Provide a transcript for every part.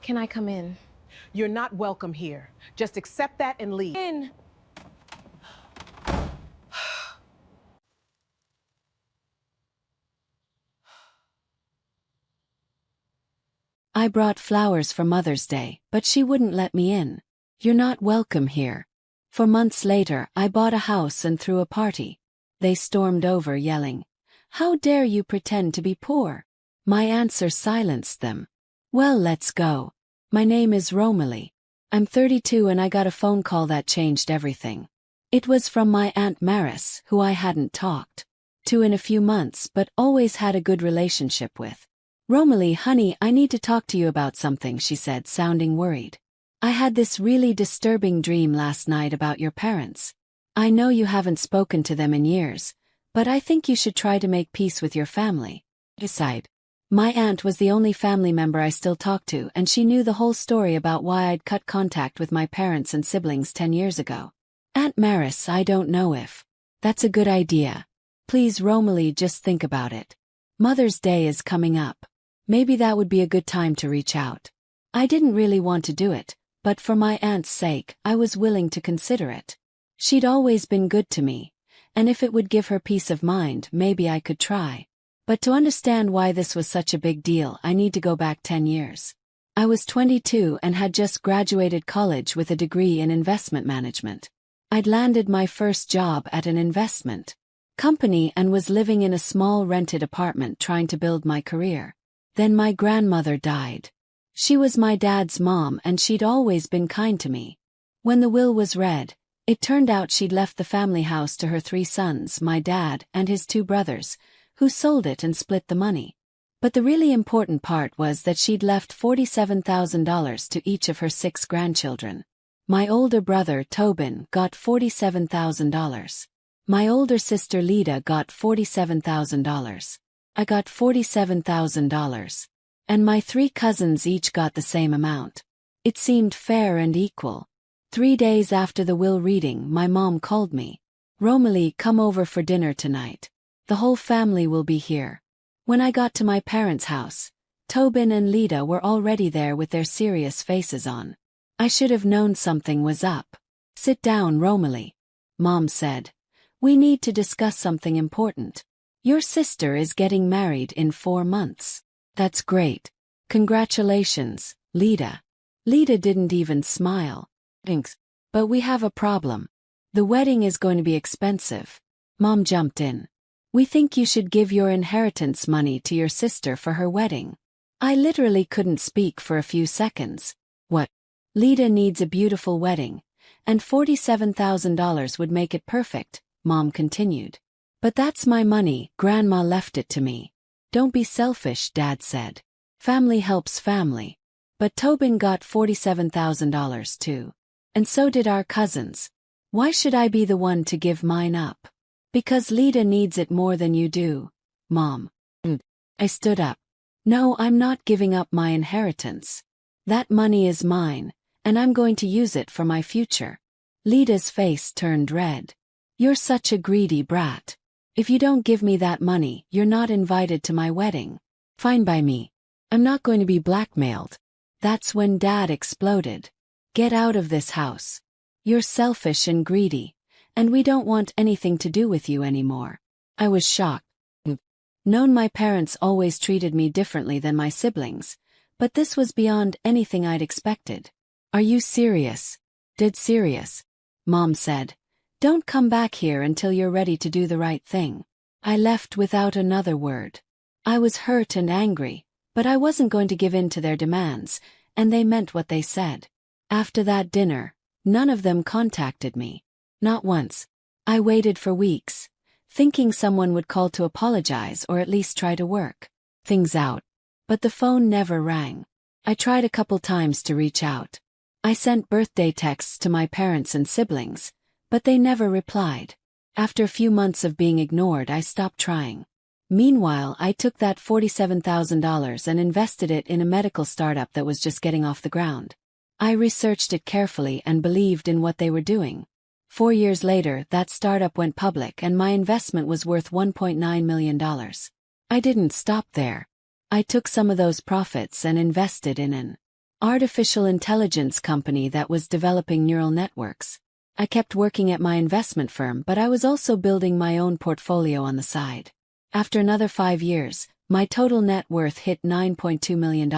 Can I come in? You're not welcome here. Just accept that and leave. In. I brought flowers for Mother's Day, but she wouldn't let me in. You're not welcome here. For months later, I bought a house and threw a party. They stormed over yelling, "How dare you pretend to be poor?" My answer silenced them. "Well, let's go. My name is Romalie. I'm 32 and I got a phone call that changed everything. It was from my Aunt Maris, who I hadn't talked to in a few months but always had a good relationship with. "Romalie, honey, I need to talk to you about something," she said, sounding worried. "I had this really disturbing dream last night about your parents. I know you haven't spoken to them in years, but I think you should try to make peace with your family." Aside, my aunt was the only family member I still talked to, and she knew the whole story about why I'd cut contact with my parents and siblings 10 years ago. "Aunt Maris, I don't know if that's a good idea. Please, Romalie, just think about it. Mother's Day is coming up. Maybe that would be a good time to reach out." I didn't really want to do it, but for my aunt's sake, I was willing to consider it. She'd always been good to me, and if it would give her peace of mind, maybe I could try. But to understand why this was such a big deal, I need to go back 10 years. I was 22 and had just graduated college with a degree in investment management. I'd landed my first job at an investment company and was living in a small rented apartment trying to build my career. Then my grandmother died. She was my dad's mom and she'd always been kind to me. When the will was read, it turned out she'd left the family house to her 3 sons, my dad and his 2 brothers, who sold it and split the money. But the really important part was that she'd left $47,000 to each of her 6 grandchildren. My older brother, Tobin, got $47,000. My older sister, Lida, got $47,000. I got $47,000. And my 3 cousins each got the same amount. It seemed fair and equal. 3 days after the will reading, my mom called me. "Romalie, come over for dinner tonight. The whole family will be here." When I got to my parents' house, Tobin and Lida were already there with their serious faces on. I should have known something was up. "Sit down, Romalie," Mom said. "We need to discuss something important. Your sister is getting married in 4 months. That's great. Congratulations, Lida." Lida didn't even smile. "Thanks. But we have a problem. The wedding is going to be expensive." Mom jumped in. "We think you should give your inheritance money to your sister for her wedding." I literally couldn't speak for a few seconds. "What?" "Lida needs a beautiful wedding, and $47,000 would make it perfect," Mom continued. "But that's my money, Grandma left it to me." "Don't be selfish," Dad said. "Family helps family." But Tobin got $47,000 too. And so did our cousins. Why should I be the one to give mine up? "Because Lida needs it more than you do, Mom." I stood up. "No, I'm not giving up my inheritance. That money is mine, and I'm going to use it for my future." Lida's face turned red. "You're such a greedy brat. If you don't give me that money, you're not invited to my wedding." "Fine by me. I'm not going to be blackmailed." That's when Dad exploded. "Get out of this house. You're selfish and greedy, and we don't want anything to do with you anymore." I was shocked. Known my parents always treated me differently than my siblings, but this was beyond anything I'd expected. "Are you serious?" "Dead serious," Mom said. "Don't come back here until you're ready to do the right thing." I left without another word. I was hurt and angry, but I wasn't going to give in to their demands, and they meant what they said. After that dinner, none of them contacted me. Not once. I waited for weeks, thinking someone would call to apologize or at least try to work things out. But the phone never rang. I tried a couple times to reach out. I sent birthday texts to my parents and siblings, but they never replied. After a few months of being ignored, I stopped trying. Meanwhile, I took that $47,000 and invested it in a medical startup that was just getting off the ground. I researched it carefully and believed in what they were doing. 4 years later, that startup went public and my investment was worth $1.9 million. I didn't stop there. I took some of those profits and invested in an artificial intelligence company that was developing neural networks. I kept working at my investment firm, but I was also building my own portfolio on the side. After another 5 years, my total net worth hit $9.2 million.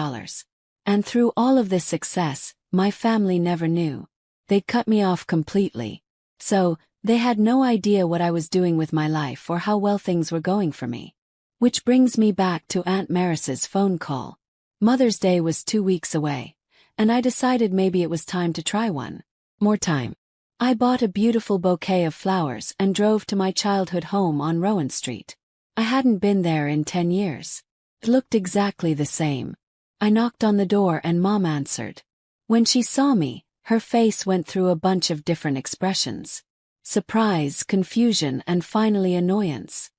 And through all of this success, my family never knew. They'd cut me off completely. So, they had no idea what I was doing with my life or how well things were going for me. Which brings me back to Aunt Maris's phone call. Mother's Day was 2 weeks away, and I decided maybe it was time to try one more time. I bought a beautiful bouquet of flowers and drove to my childhood home on Rowan Street. I hadn't been there in 10 years. It looked exactly the same. I knocked on the door and Mom answered. When she saw me, her face went through a bunch of different expressions. Surprise, confusion, and finally annoyance.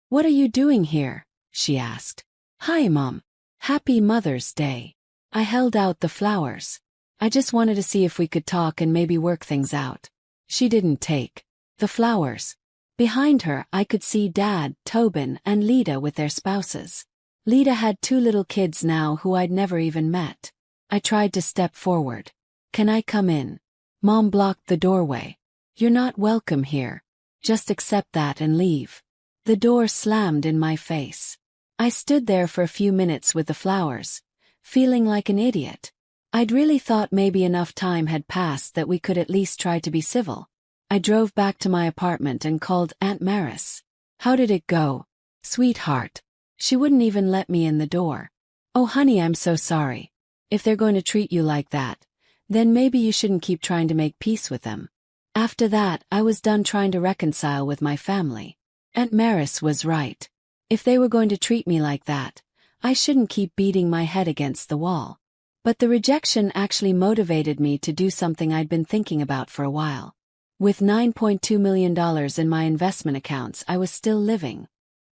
"What are you doing here?" she asked. "Hi, Mom. Happy Mother's Day." I held out the flowers. "I just wanted to see if we could talk and maybe work things out." She didn't take the flowers. Behind her, I could see Dad, Tobin, and Lida with their spouses. Lida had 2 little kids now who I'd never even met. I tried to step forward. "Can I come in?" Mom blocked the doorway. "You're not welcome here. Just accept that and leave." The door slammed in my face. I stood there for a few minutes with the flowers, feeling like an idiot. I'd really thought maybe enough time had passed that we could at least try to be civil. I drove back to my apartment and called Aunt Maris. "How did it go, sweetheart?" She wouldn't even let me in the door. "Oh honey, I'm so sorry. If they're going to treat you like that, then maybe you shouldn't keep trying to make peace with them." After that, I was done trying to reconcile with my family. Aunt Maris was right. If they were going to treat me like that, I shouldn't keep beating my head against the wall. But the rejection actually motivated me to do something I'd been thinking about for a while. With $9.2 million in my investment accounts, I was still living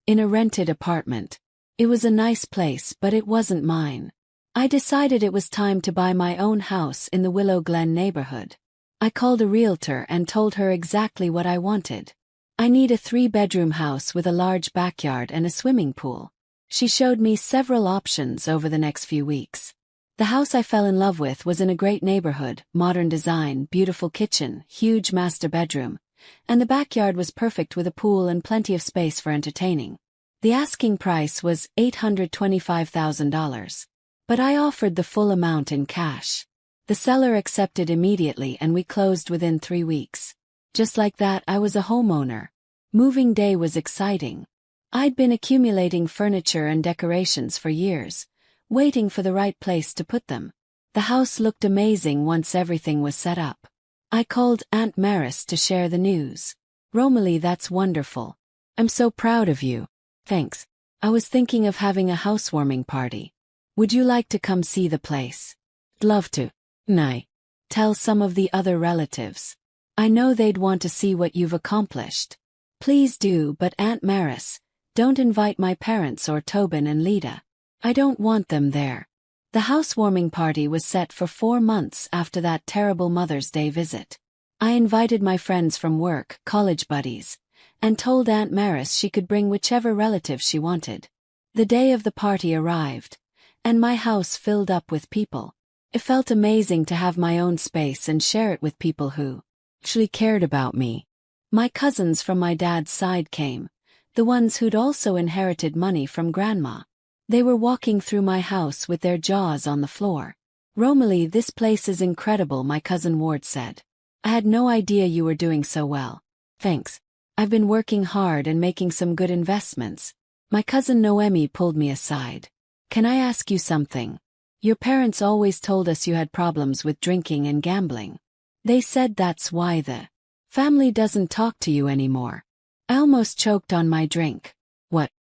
in a rented apartment. It was a nice place, but it wasn't mine. I decided it was time to buy my own house in the Willow Glen neighborhood. I called a realtor and told her exactly what I wanted. "I need a 3-bedroom house with a large backyard and a swimming pool." She showed me several options over the next few weeks. The house I fell in love with was in a great neighborhood, modern design, beautiful kitchen, huge master bedroom, and the backyard was perfect with a pool and plenty of space for entertaining. The asking price was $825,000. But I offered the full amount in cash. The seller accepted immediately and we closed within 3 weeks. Just like that, I was a homeowner. Moving day was exciting. I'd been accumulating furniture and decorations for years, waiting for the right place to put them. The house looked amazing once everything was set up. I called Aunt Maris to share the news. "Romalie, that's wonderful. I'm so proud of you." "Thanks. I was thinking of having a housewarming party. Would you like to come see the place?" "Love to." "Nay. Tell some of the other relatives. I know they'd want to see what you've accomplished." "Please do, but Aunt Maris, don't invite my parents or Tobin and Lida. I don't want them there." The housewarming party was set for 4 months after that terrible Mother's Day visit. I invited my friends from work, college buddies, and told Aunt Maris she could bring whichever relative she wanted. The day of the party arrived, and my house filled up with people. It felt amazing to have my own space and share it with people who actually cared about me. My cousins from my dad's side came, the ones who'd also inherited money from Grandma. They were walking through my house with their jaws on the floor. "Romalie, this place is incredible," my cousin Ward said. "I had no idea you were doing so well." "Thanks. I've been working hard and making some good investments." My cousin Noemi pulled me aside. "Can I ask you something? Your parents always told us you had problems with drinking and gambling. They said that's why the family doesn't talk to you anymore." I almost choked on my drink. "What?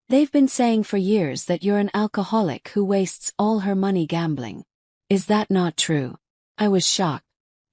They've been saying for years that you're an alcoholic who wastes all her money gambling. Is that not true?" I was shocked.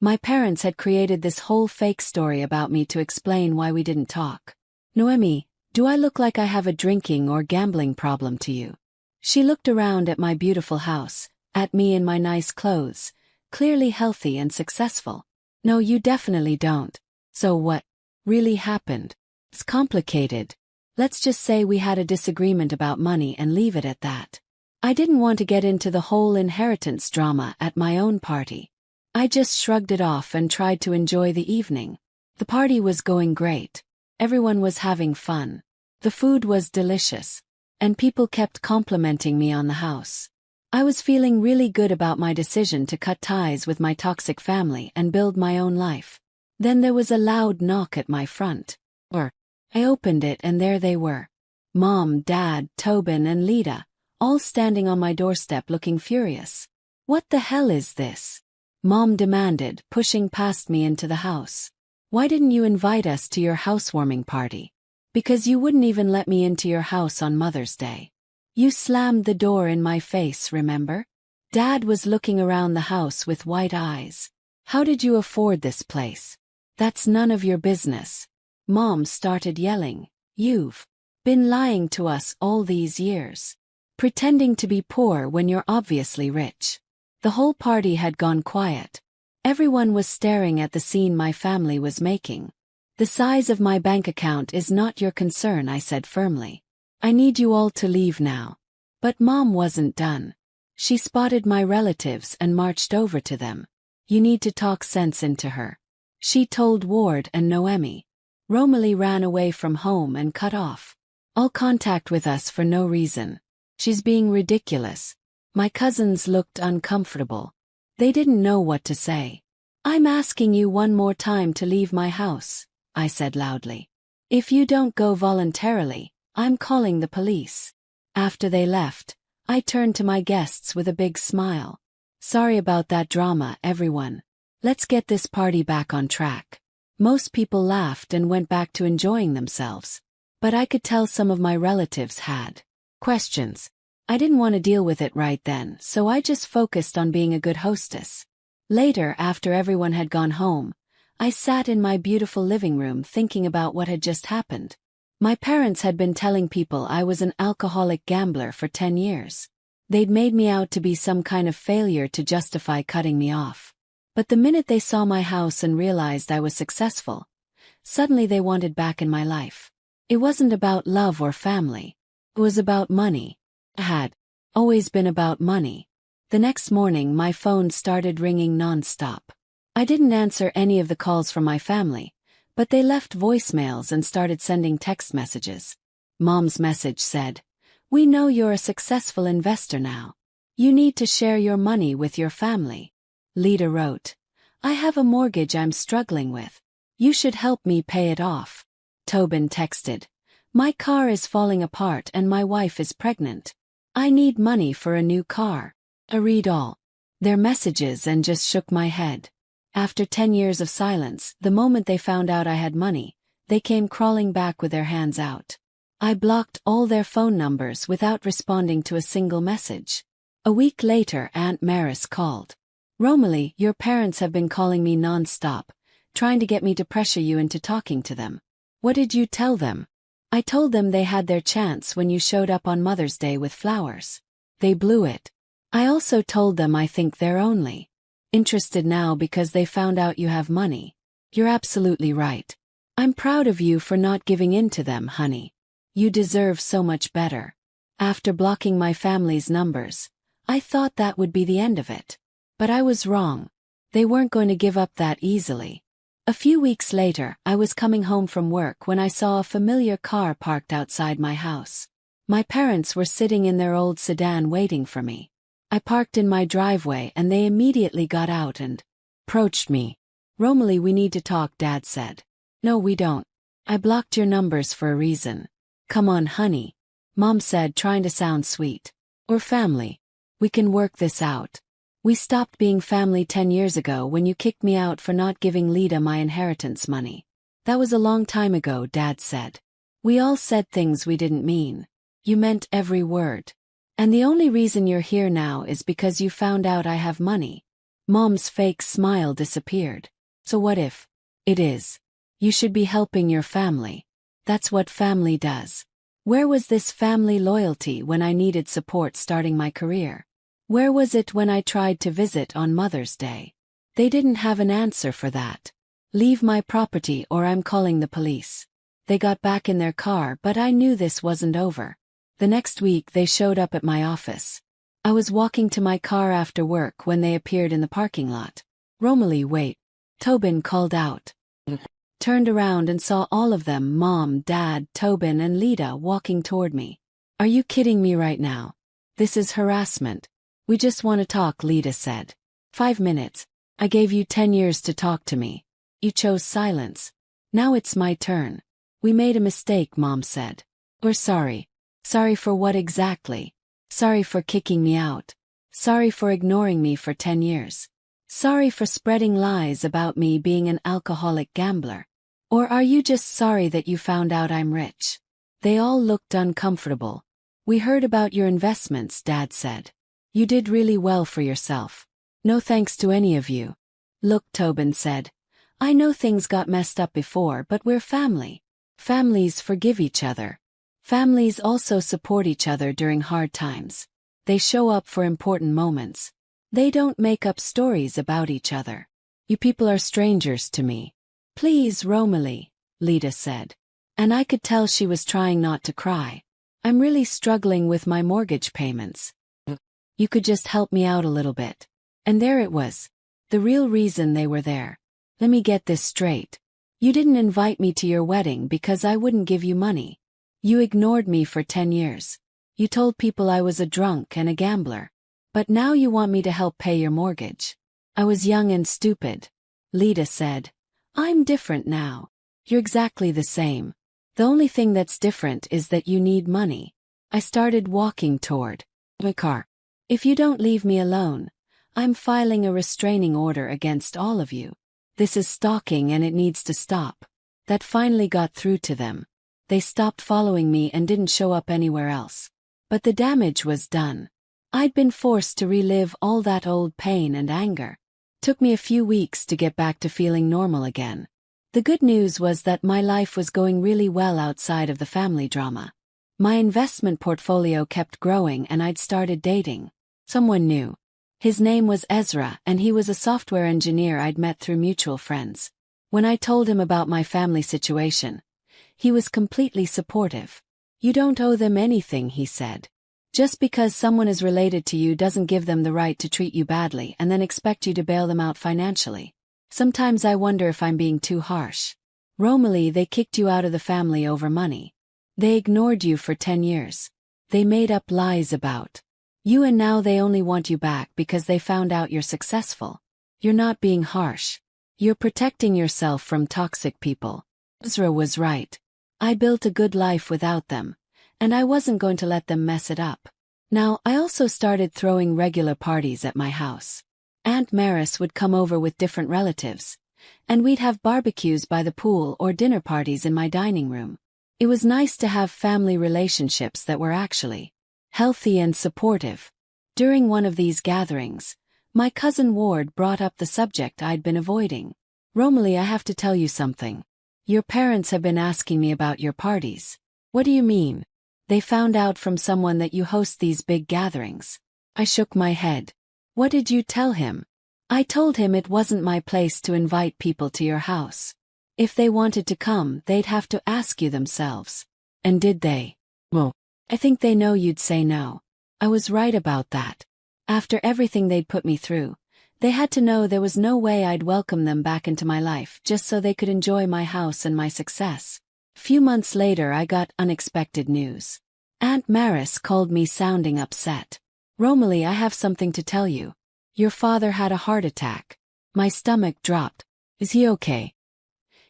My parents had created this whole fake story about me to explain why we didn't talk. "Noemi, do I look like I have a drinking or gambling problem to you?" She looked around at my beautiful house, at me in my nice clothes, clearly healthy and successful. "No, you definitely don't." "So what really happened?" "It's complicated. Let's just say we had a disagreement about money and leave it at that." I didn't want to get into the whole inheritance drama at my own party. I just shrugged it off and tried to enjoy the evening. The party was going great. Everyone was having fun. The food was delicious. And people kept complimenting me on the house. I was feeling really good about my decision to cut ties with my toxic family and build my own life. Then there was a loud knock at my front door. I opened it and there they were. Mom, Dad, Tobin and Lita, all standing on my doorstep looking furious. "What the hell is this?" Mom demanded, pushing past me into the house. "Why didn't you invite us to your housewarming party?" "Because you wouldn't even let me into your house on Mother's Day. You slammed the door in my face, remember?" Dad was looking around the house with wide eyes. "How did you afford this place? That's none of your business." Mom started yelling. "You've been lying to us all these years. Pretending to be poor when you're obviously rich." The whole party had gone quiet. Everyone was staring at the scene my family was making. "The size of my bank account is not your concern," I said firmly. "I need you all to leave now." But Mom wasn't done. She spotted my relatives and marched over to them. "You need to talk sense into her," she told Ward and Noemi. "Romalie ran away from home and cut off all contact with us for no reason. She's being ridiculous." My cousins looked uncomfortable. They didn't know what to say. "I'm asking you one more time to leave my house," I said loudly. "If you don't go voluntarily, I'm calling the police." After they left, I turned to my guests with a big smile. "Sorry about that drama, everyone. Let's get this party back on track." Most people laughed and went back to enjoying themselves. But I could tell some of my relatives had questions. I didn't want to deal with it right then, so I just focused on being a good hostess. Later, after everyone had gone home, I sat in my beautiful living room thinking about what had just happened. My parents had been telling people I was an alcoholic gambler for 10 years. They'd made me out to be some kind of failure to justify cutting me off. But the minute they saw my house and realized I was successful, suddenly they wanted back in my life. It wasn't about love or family. It was about money. It had always been about money. The next morning my phone started ringing non-stop. I didn't answer any of the calls from my family, but they left voicemails and started sending text messages. Mom's message said, "We know you're a successful investor now. You need to share your money with your family." Lita wrote, "I have a mortgage I'm struggling with. You should help me pay it off." Tobin texted, "My car is falling apart and my wife is pregnant. I need money for a new car." I read all their messages and just shook my head. After 10 years of silence, the moment they found out I had money, they came crawling back with their hands out. I blocked all their phone numbers without responding to a single message. A week later, Aunt Maris called. "Romalie, your parents have been calling me non-stop, trying to get me to pressure you into talking to them. What did you tell them?" "I told them they had their chance when you showed up on Mother's Day with flowers. They blew it. I also told them I think they're only interested now because they found out you have money. You're absolutely right. I'm proud of you for not giving in to them, honey. You deserve so much better." After blocking my family's numbers, I thought that would be the end of it. But I was wrong. They weren't going to give up that easily. A few weeks later, I was coming home from work when I saw a familiar car parked outside my house. My parents were sitting in their old sedan waiting for me. I parked in my driveway and they immediately got out and approached me. "Romalie, we need to talk," Dad said. "No, we don't. I blocked your numbers for a reason." "Come on, honey," Mom said, trying to sound sweet. "We're family. We can work this out. We stopped being family 10 years ago when you kicked me out for not giving Lita my inheritance money. That was a long time ago," Dad said. "We all said things we didn't mean. You meant every word. And the only reason you're here now is because you found out I have money." Mom's fake smile disappeared. "So what if it is? You should be helping your family. That's what family does." Where was this family loyalty when I needed support starting my career? Where was it when I tried to visit on Mother's Day? They didn't have an answer for that. "Leave my property or I'm calling the police." They got back in their car, but I knew this wasn't over. The next week they showed up at my office. I was walking to my car after work when they appeared in the parking lot. Romilly, wait. Tobin called out. Turned around and saw all of them, Mom, Dad, Tobin and Lida, walking toward me. Are you kidding me right now? This is harassment. We just want to talk, Lida said. 5 minutes. I gave you 10 years to talk to me. You chose silence. Now it's my turn. We made a mistake, Mom said. We're sorry. Sorry for what exactly? Sorry for kicking me out. Sorry for ignoring me for 10 years. Sorry for spreading lies about me being an alcoholic gambler. Or are you just sorry that you found out I'm rich? They all looked uncomfortable. We heard about your investments, Dad said. You did really well for yourself. No thanks to any of you. Look, Tobin said. I know things got messed up before, but we're family. Families forgive each other. Families also support each other during hard times. They show up for important moments. They don't make up stories about each other. You people are strangers to me. Please, Romilly, Lida said. And I could tell she was trying not to cry. I'm really struggling with my mortgage payments. You could just help me out a little bit. And there it was. The real reason they were there. Let me get this straight. You didn't invite me to your wedding because I wouldn't give you money. You ignored me for 10 years. You told people I was a drunk and a gambler. But now you want me to help pay your mortgage. I was young and stupid. Lida said. I'm different now. You're exactly the same. The only thing that's different is that you need money. I started walking toward my car. If you don't leave me alone, I'm filing a restraining order against all of you. This is stalking and it needs to stop. That finally got through to them. They stopped following me and didn't show up anywhere else. But the damage was done. I'd been forced to relive all that old pain and anger. Took me a few weeks to get back to feeling normal again. The good news was that my life was going really well outside of the family drama. My investment portfolio kept growing and I'd started dating someone new. His name was Ezra and he was a software engineer I'd met through mutual friends. When I told him about my family situation, he was completely supportive. You don't owe them anything, he said. Just because someone is related to you doesn't give them the right to treat you badly and then expect you to bail them out financially. Sometimes I wonder if I'm being too harsh. Romilly, they kicked you out of the family over money. They ignored you for 10 years. They made up lies about you and now they only want you back because they found out you're successful. You're not being harsh. You're protecting yourself from toxic people. Ezra was right. I built a good life without them, and I wasn't going to let them mess it up. Now, I also started throwing regular parties at my house. Aunt Maris would come over with different relatives, and we'd have barbecues by the pool or dinner parties in my dining room. It was nice to have family relationships that were actually healthy and supportive. During one of these gatherings, my cousin Ward brought up the subject I'd been avoiding. Romilly, I have to tell you something. Your parents have been asking me about your parties. What do you mean? They found out from someone that you host these big gatherings. I shook my head. What did you tell him? I told him it wasn't my place to invite people to your house. If they wanted to come, they'd have to ask you themselves. And did they? Well, I think they know you'd say no. I was right about that. After everything they'd put me through, they had to know there was no way I'd welcome them back into my life just so they could enjoy my house and my success. Few months later I got unexpected news. Aunt Maris called me sounding upset. Romilly, I have something to tell you. Your father had a heart attack. My stomach dropped. Is he okay?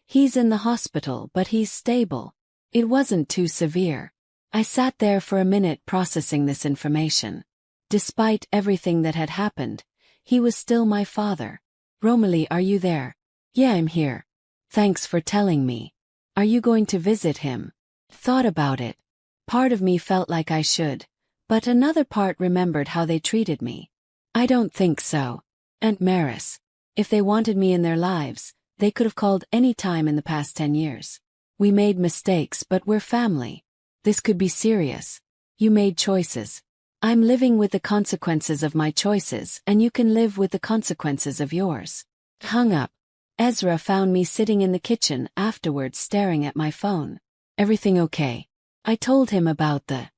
He's in the hospital, but he's stable. It wasn't too severe. I sat there for a minute processing this information. Despite everything that had happened, he was still my father. Romilly, are you there? Yeah, I'm here. Thanks for telling me. Are you going to visit him? Thought about it. Part of me felt like I should, but another part remembered how they treated me. I don't think so. Aunt Maris, if they wanted me in their lives, they could have called any time in the past 10 years. We made mistakes, but we're family. This could be serious. You made choices. I'm living with the consequences of my choices, and you can live with the consequences of yours. Hung up. Ezra found me sitting in the kitchen afterwards staring at my phone. Everything okay? I told him about the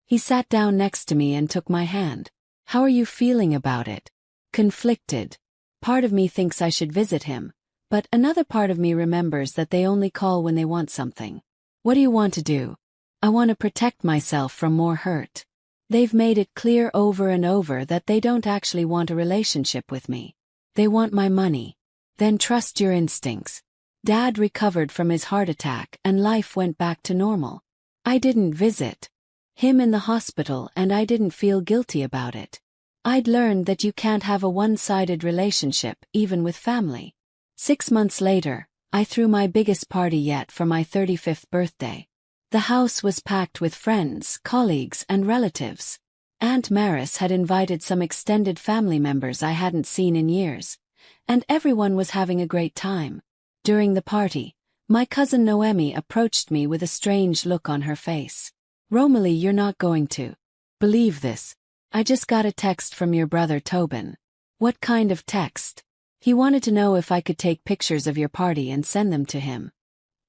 He sat down next to me and took my hand. How are you feeling about it? Conflicted. Part of me thinks I should visit him, but another part of me remembers that they only call when they want something. What do you want to do? I want to protect myself from more hurt. They've made it clear over and over that they don't actually want a relationship with me. They want my money. Then trust your instincts. Dad recovered from his heart attack and life went back to normal. I didn't visit him in the hospital and I didn't feel guilty about it. I'd learned that you can't have a one-sided relationship even with family. 6 months later, I threw my biggest party yet for my 35th birthday. The house was packed with friends, colleagues, and relatives. Aunt Maris had invited some extended family members I hadn't seen in years, and everyone was having a great time. During the party, my cousin Noemi approached me with a strange look on her face. "Romalie, you're not going to believe this. I just got a text from your brother Tobin." "What kind of text?" "He wanted to know if I could take pictures of your party and send them to him.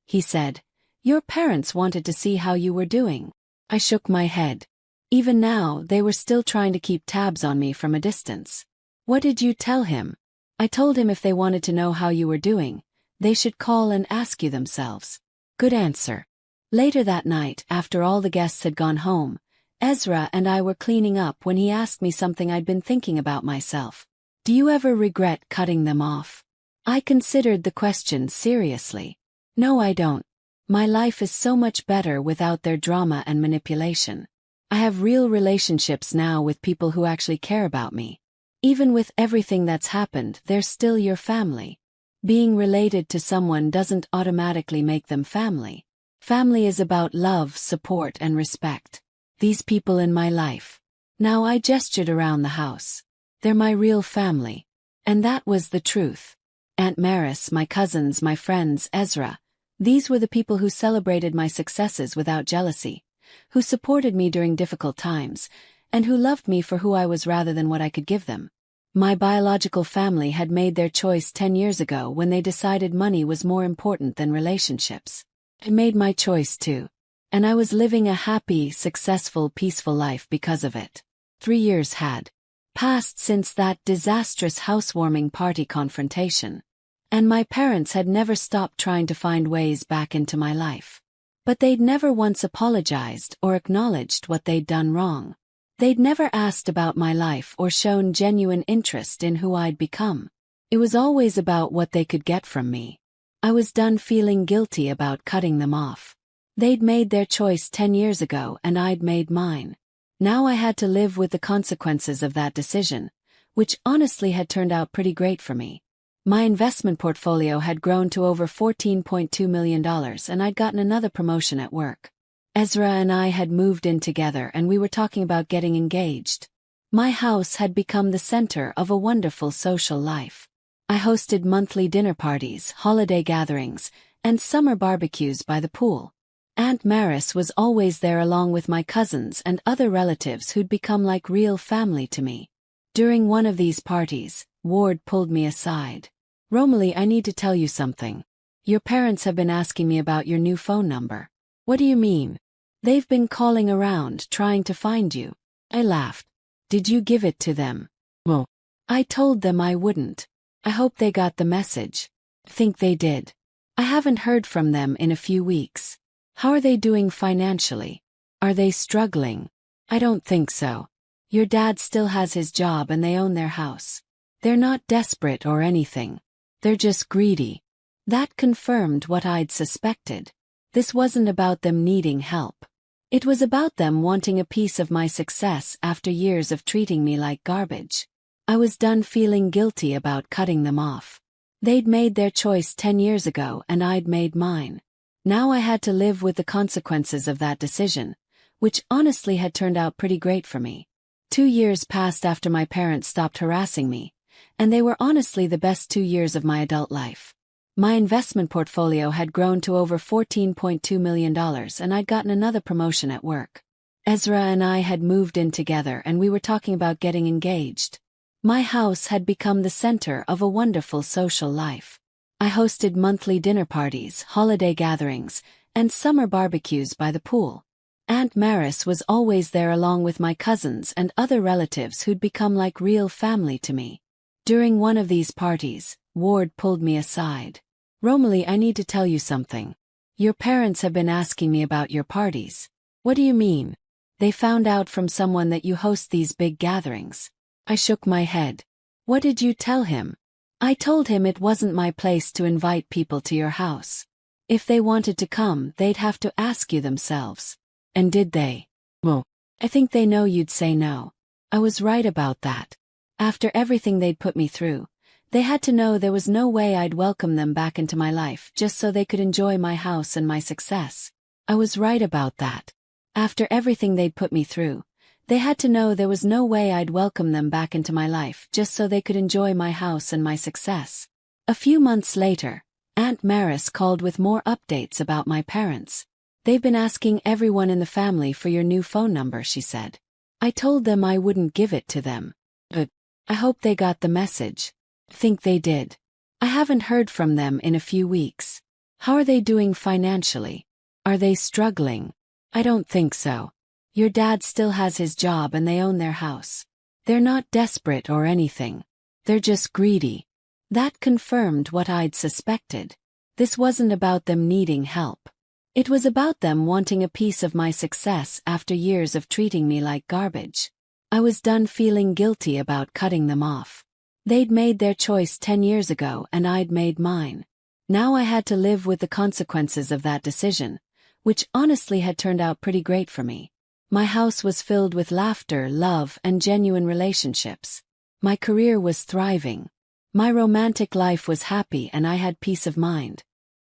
He said, your parents wanted to see how you were doing." I shook my head. Even now, they were still trying to keep tabs on me from a distance. "What did you tell him?" "I told him if they wanted to know how you were doing, they should call and ask you themselves." Good answer. Later that night, after all the guests had gone home, Ezra and I were cleaning up when he asked me something I'd been thinking about myself. "Do you ever regret cutting them off?" I considered the question seriously. "No, I don't. My life is so much better without their drama and manipulation. I have real relationships now with people who actually care about me. Even with everything that's happened, they're still your family. Being related to someone doesn't automatically make them family. Family is about love, support, and respect. These people in my life." Now I gestured around the house. "They're my real family." And that was the truth. Aunt Maris, my cousins, my friends, Ezra. These were the people who celebrated my successes without jealousy, who supported me during difficult times, and who loved me for who I was rather than what I could give them. My biological family had made their choice 10 years ago when they decided money was more important than relationships. I made my choice too. And I was living a happy, successful, peaceful life because of it. 3 years had passed since that disastrous housewarming party confrontation. And my parents had never stopped trying to find ways back into my life. But they'd never once apologized or acknowledged what they'd done wrong. They'd never asked about my life or shown genuine interest in who I'd become. It was always about what they could get from me. I was done feeling guilty about cutting them off. They'd made their choice 10 years ago and I'd made mine. Now I had to live with the consequences of that decision, which honestly had turned out pretty great for me. My investment portfolio had grown to over $14.2 million and I'd gotten another promotion at work. Ezra and I had moved in together and we were talking about getting engaged. My house had become the center of a wonderful social life. I hosted monthly dinner parties, holiday gatherings, and summer barbecues by the pool. Aunt Maris was always there along with my cousins and other relatives who'd become like real family to me. During one of these parties, Ward pulled me aside. "Romalie, I need to tell you something. Your parents have been asking me about your new phone number." "What do you mean?" "They've been calling around trying to find you." I laughed. "Did you give it to them?" "Well, I told them I wouldn't. I hope they got the message." "Think they did. I haven't heard from them in a few weeks." "How are they doing financially? Are they struggling?" "I don't think so. Your dad still has his job and they own their house. They're not desperate or anything. They're just greedy." That confirmed what I'd suspected. This wasn't about them needing help. It was about them wanting a piece of my success after years of treating me like garbage. I was done feeling guilty about cutting them off. They'd made their choice 10 years ago and I'd made mine. Now I had to live with the consequences of that decision, which honestly had turned out pretty great for me. 2 years passed after my parents stopped harassing me, and they were honestly the best 2 years of my adult life. My investment portfolio had grown to over $14.2 million and I'd gotten another promotion at work. Ezra and I had moved in together and we were talking about getting engaged. My house had become the center of a wonderful social life. I hosted monthly dinner parties, holiday gatherings, and summer barbecues by the pool. Aunt Maris was always there along with my cousins and other relatives who'd become like real family to me. During one of these parties, Ward pulled me aside. "Romalie, I need to tell you something. Your parents have been asking me about your parties." "What do you mean?" "They found out from someone that you host these big gatherings." I shook my head. "What did you tell him?" "I told him it wasn't my place to invite people to your house. If they wanted to come, they'd have to ask you themselves." "And did they?" "Well, I think they know you'd say no." I was right about that. After everything they'd put me through, they had to know there was no way I'd welcome them back into my life just so they could enjoy my house and my success. I was right about that. After everything they'd put me through, they had to know there was no way I'd welcome them back into my life just so they could enjoy my house and my success. A few months later, Aunt Maris called with more updates about my parents. "They've been asking everyone in the family for your new phone number," she said. "I told them I wouldn't give it to them. But I hope they got the message." "Think they did. I haven't heard from them in a few weeks." "How are they doing financially? Are they struggling?" "I don't think so. Your dad still has his job and they own their house. They're not desperate or anything. They're just greedy." That confirmed what I'd suspected. This wasn't about them needing help. It was about them wanting a piece of my success after years of treating me like garbage. I was done feeling guilty about cutting them off. They'd made their choice 10 years ago and I'd made mine. Now I had to live with the consequences of that decision, which honestly had turned out pretty great for me. My house was filled with laughter, love, and genuine relationships. My career was thriving. My romantic life was happy and I had peace of mind.